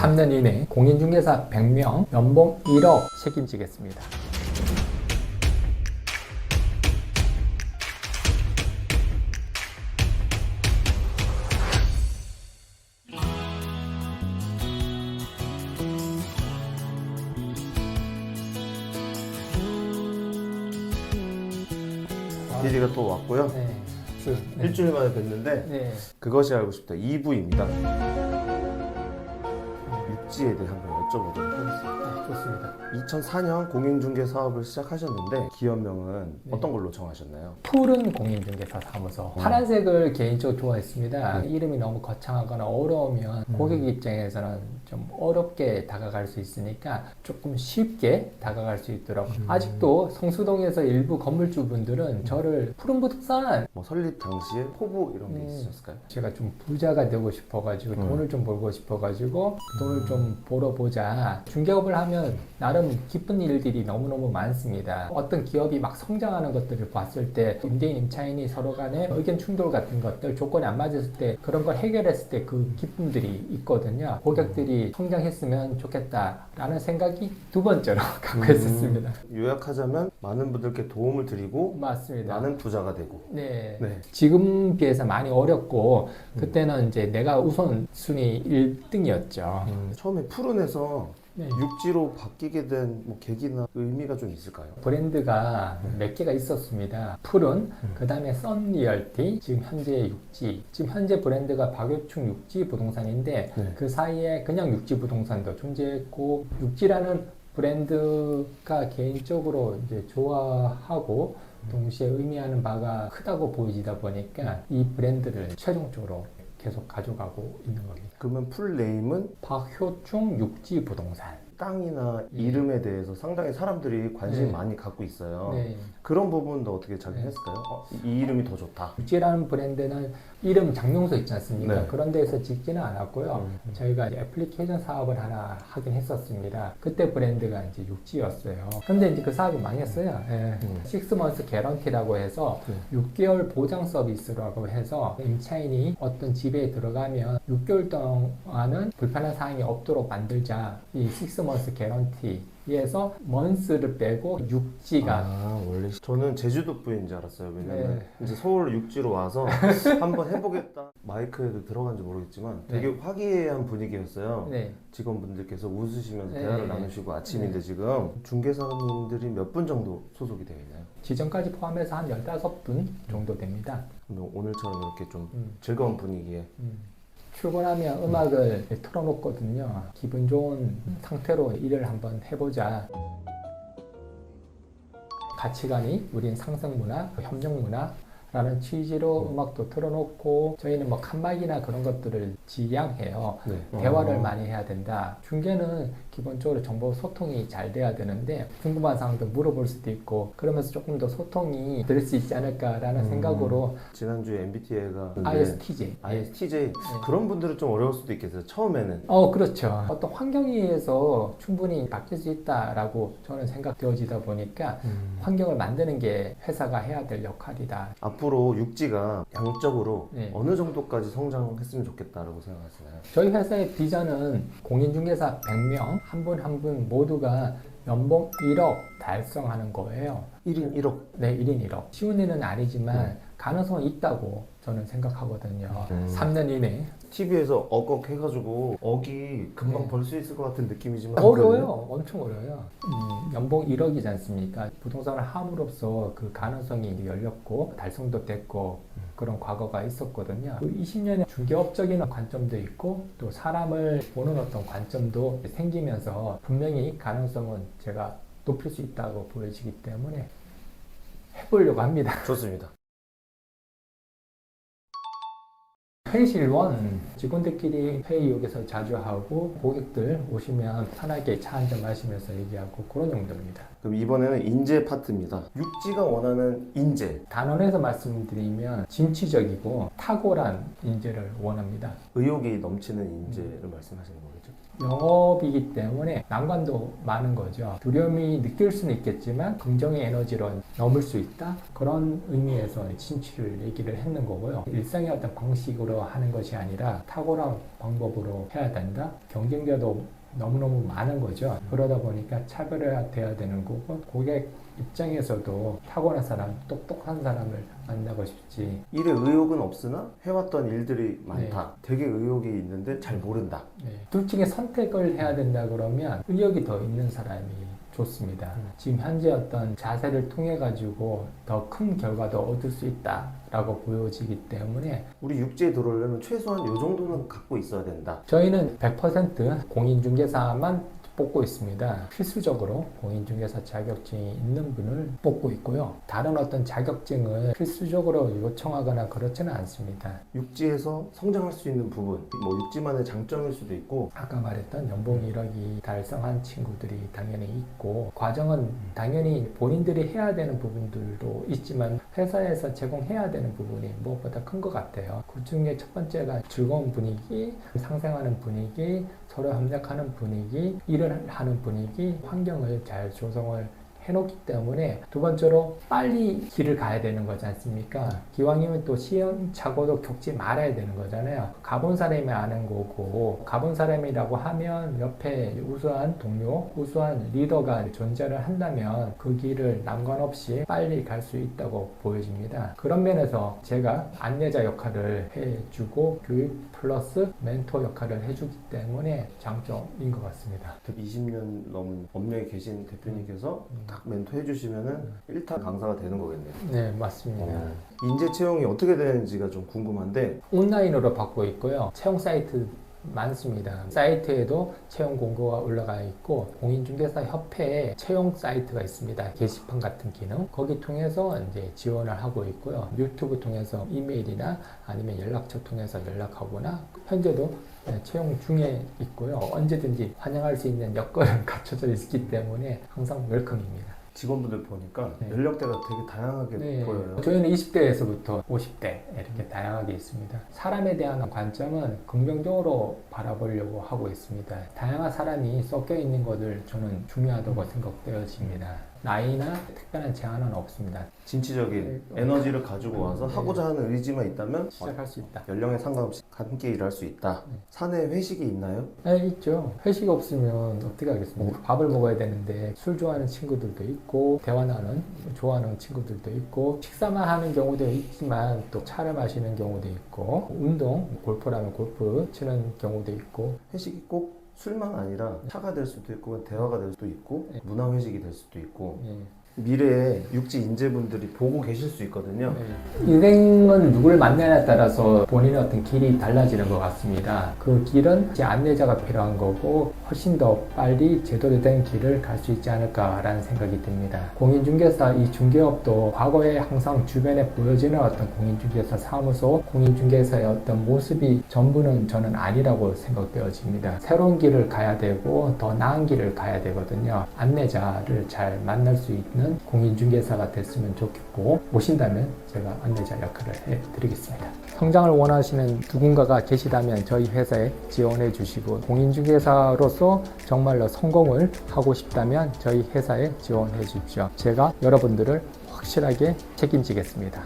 3년 이내 공인중개사 100명, 연봉 1억 책임지겠습니다. 디디가 또 왔고요. 네. 일주일 만에 뵀는데 네. 그것이 알고 싶다 2부입니다. 육지에 대해 한번 여쭤보도록 하겠습니다. 좋습니다. 2004년 공인중개 사업을 시작하셨는데 기업명은 네. 어떤 걸로 정하셨나요? 푸른 공인중개사 사무소. 파란색을 개인적으로 좋아했습니다. 이름이 너무 거창하거나 어려우면 고객 입장에서는 좀 어렵게 다가갈 수 있으니까 조금 쉽게 다가갈 수 있도록. 아직도 성수동에서 일부 건물주분들은 저를 푸른 부동산, 뭐 설립 당시에 포부 이런 게 있으셨을까요? 제가 좀 부자가 되고 싶어가지고 돈을 좀 벌고 싶어가지고 돈을 좀 벌어보자. 중개업을 하면 나름 기쁜 일들이 너무너무 많습니다. 어떤 기업이 막 성장하는 것들을 봤을 때 임대인, 임차인이 서로 간에 의견 충돌 같은 것들, 조건이 안 맞았을 때 그런 걸 해결했을 때 그 기쁨들이 있거든요. 고객들이 성장했으면 좋겠다라는 생각이 두 번째로 갖고 있었습니다. 요약하자면 많은 분들께 도움을 드리고 맞습니다. 많은 부자가 되고. 네. 네. 지금 비해서 많이 어렵고 그때는 이제 내가 우선순위 1등이었죠. 처음에 푸른에서 네. 육지로 바뀌게 된 뭐 계기나 의미가 좀 있을까요? 브랜드가 몇 개가 있었습니다. 푸른, 그 다음에 썬리얼티, 지금 현재 육지. 지금 현재 브랜드가 박유충 육지 부동산인데 네. 그 사이에 그냥 육지 부동산도 존재했고 육지라는 브랜드가 개인적으로 이제 좋아하고 동시에 의미하는 바가 크다고 보이다 보니까 이 브랜드를 최종적으로 계속 가져가고 있는 겁니다. 그러면 풀 네임은 박효충 육지 부동산. 땅이나 이름에 대해서 상당히 사람들이 관심 네. 많이 갖고 있어요. 네. 그런 부분도 어떻게 작용했을까요? 이 이름이 더 좋다. 육지라는 브랜드는 이름 장명소 있지 않습니까? 네. 그런 데서 짓지는 않았고요. 저희가 이제 애플리케이션 사업을 하나 하긴 했었습니다. 그때 브랜드가 이제 육지였어요. 근데 이제 그 사업이 망했어요. 예. 6months 개런티라고 해서 6개월 보장 서비스라고 해서 임차인이 어떤 집에 들어가면 6개월 동안은 불편한 사항이 없도록 만들자. 이 6months 개런티에서 months를 빼고 육지가 원래 저는 제주도 분인 줄 알았어요. 왜냐면 네. 이제 서울 육지로 와서 한번 해보겠다. 마이크에도 들어간지 모르겠지만 되게 화기애애한 분위기였어요. 네. 직원분들께서 웃으시면서 네. 대화를 나누시고 아침인데 지금 중개사님들이 몇 분 정도 소속이 되어 있나요? 지점까지 포함해서 한 15분 정도 됩니다. 그러면 오늘처럼 이렇게 좀 즐거운 분위기에 출근하면 음악을 틀어놓거든요. 기분 좋은 상태로 일을 한번 해보자. 가치관이 우린 상승문화, 협력문화라는 취지로 음악도 틀어놓고 저희는 뭐 칸막이나 그런 것들을 지향해요. 네. 대화를 많이 해야 된다. 중개는 기본적으로 정보 소통이 잘 돼야 되는데 궁금한 사항도 물어볼 수도 있고 그러면서 조금 더 소통이 될 수 있지 않을까라는 생각으로 지난주에 MBTI가 ISTJ. ISTJ 그런 분들은 좀 어려울 수도 있겠어요. 처음에는 그렇죠. 어떤 환경에 의해서 충분히 바뀔 수 있다라고 저는 생각되어지다 보니까 환경을 만드는 게 회사가 해야 될 역할이다. 앞으로 육지가 양적으로 네. 어느 정도까지 성장했으면 좋겠다라고 생각하시나요? 저희 회사의 비전은 공인중개사 100명 한 분 한 분 모두가 연봉 1억 달성하는 거예요. 1인 1억. 네, 1인 1억. 쉬운 일은 아니지만 가능성이 있다고 저는 생각하거든요. 3년 이내. TV에서 억억 해가지고 억이 금방 네. 벌 수 있을 것 같은 느낌이지만 어려워요. 엄청 어려워요. 연봉 1억이지 않습니까? 부동산을 함으로써 그 가능성이 이제 열렸고 달성도 됐고 그런 과거가 있었거든요. 그 20년의 중개업적인 관점도 있고 또 사람을 보는 어떤 관점도 생기면서 분명히 가능성은 제가 높일 수 있다고 보여지기 때문에 해보려고 합니다. 좋습니다. 회의실 1 직원들끼리 회의 여기서 자주 하고 고객들 오시면 편하게 차 한잔 마시면서 얘기하고 그런 정도입니다. 그럼 이번에는 인재 파트입니다. 육지가 원하는 인재. 단언해서 말씀드리면 진취적이고 탁월한 인재를 원합니다. 의욕이 넘치는 인재를 말씀하시는 거겠죠? 거죠? 영업이기 때문에 난관도 많은 거죠. 두려움이 느낄 수는 있겠지만 긍정의 에너지로 넘을 수 있다. 그런 의미에서 진취를 얘기를 했는 거고요. 일상의 어떤 방식으로 하는 것이 아니라 탁월한 방법으로 해야 된다. 경쟁자도 너무너무 많은 거죠. 그러다 보니까 차별화돼야 되는 거고 고객 입장에서도 탁월한 사람, 똑똑한 사람을 만나고 싶지. 일에 의욕은 없으나 해왔던 일들이 많다. 되게 의욕이 있는데 잘 모른다. 둘 중에 선택을 해야 된다 그러면 의욕이 더 있는 사람이 좋습니다. 지금 현재 어떤 자세를 통해 가지고 더 큰 결과도 얻을 수 있다라고 보여지기 때문에 우리 육지에 들어오려면 최소한 이 정도는 갖고 있어야 된다. 저희는 100% 공인중개사만 뽑고 있습니다. 필수적으로 공인중개사 자격증이 있는 분을 뽑고 있고요. 다른 어떤 자격증을 필수적으로 요청하거나 그렇지는 않습니다. 육지에서 성장할 수 있는 부분, 뭐 육지만의 장점일 수도 있고 아까 말했던 연봉 1억이 달성한 친구들이 당연히 있고 과정은 당연히 본인들이 해야 되는 부분들도 있지만 회사에서 제공해야 되는 부분이 무엇보다 큰 것 같아요. 그 중에 첫 번째가 즐거운 분위기, 상생하는 분위기, 서로 협력하는 분위기, 일을 하는 분위기, 환경을 잘 조성을 해놓기 때문에 두 번째로 빨리 길을 가야 되는 거지 않습니까? 기왕이면 또 시행착오도 겪지 말아야 되는 거잖아요. 가본 사람이 아는 거고 가본 사람이라고 하면 옆에 우수한 동료, 우수한 리더가 존재를 한다면 그 길을 난관없이 빨리 갈 수 있다고 보여집니다. 그런 면에서 제가 안내자 역할을 해주고 교육 플러스 멘토 역할을 해주기 때문에 장점인 것 같습니다. 20년 넘은 업무에 계신 대표님께서 딱 멘토해 주시면은 1타 강사가 되는 거겠네요. 네, 맞습니다. 인재 채용이 어떻게 되는지가 좀 궁금한데 온라인으로 받고 있고요. 채용 사이트 많습니다. 사이트에도 채용 공고가 올라가 있고 공인중개사 협회에 채용 사이트가 있습니다. 게시판 같은 기능 거기 통해서 이제 지원을 하고 있고요. 유튜브 통해서 이메일이나 아니면 연락처 통해서 연락하거나 현재도 채용 중에 있고요. 언제든지 환영할 수 있는 여건은 갖춰져 있기 때문에 항상 웰컴입니다. 직원분들 보니까 네. 연령대가 되게 다양하게 네, 보여요. 저희는 20대에서부터 50대 이렇게 다양하게 있습니다. 사람에 대한 관점은 긍정적으로 바라보려고 하고 있습니다. 다양한 사람이 섞여 있는 것을 저는 중요하다고 생각되어집니다. 나이나 특별한 제한은 없습니다. 진취적인 에너지를 가지고 와서 하고자 하는 의지만 있다면 시작할 수 있다. 연령에 상관없이 함께 일할 수 있다. 사내 회식이 있나요? 네, 있죠. 회식 없으면 어떻게 하겠습니까? 밥을 먹어야 되는데 술 좋아하는 친구들도 있고 대화 나누는 좋아하는 친구들도 있고 식사만 하는 경우도 있지만 또 차를 마시는 경우도 있고 운동, 골프라면 골프 치는 경우도 있고 회식이 꼭 술만 아니라 차가 될 수도 있고 대화가 될 수도 있고 문화 회식이 될 수도 있고 미래에 육지 인재분들이 보고 계실 수 있거든요. 인생은 누구를 만나냐에 따라서 본인의 어떤 길이 달라지는 것 같습니다. 그 길은 이제 안내자가 필요한 거고 훨씬 더 빨리 제대로 된 길을 갈 수 있지 않을까라는 생각이 듭니다. 공인중개사 이 중개업도 과거에 항상 주변에 보여지는 어떤 공인중개사 사무소, 공인중개사의 어떤 모습이 전부는 저는 아니라고 생각되어집니다. 새로운 길을 가야 되고 더 나은 길을 가야 되거든요. 안내자를 잘 만날 수 있는 공인중개사가 됐으면 좋겠고 오신다면 제가 안내자 역할을 해드리겠습니다. 성장을 원하시는 누군가가 계시다면 저희 회사에 지원해 주시고 공인중개사로서 정말로 성공을 하고 싶다면 저희 회사에 지원해 주십시오. 제가 여러분들을 확실하게 책임지겠습니다.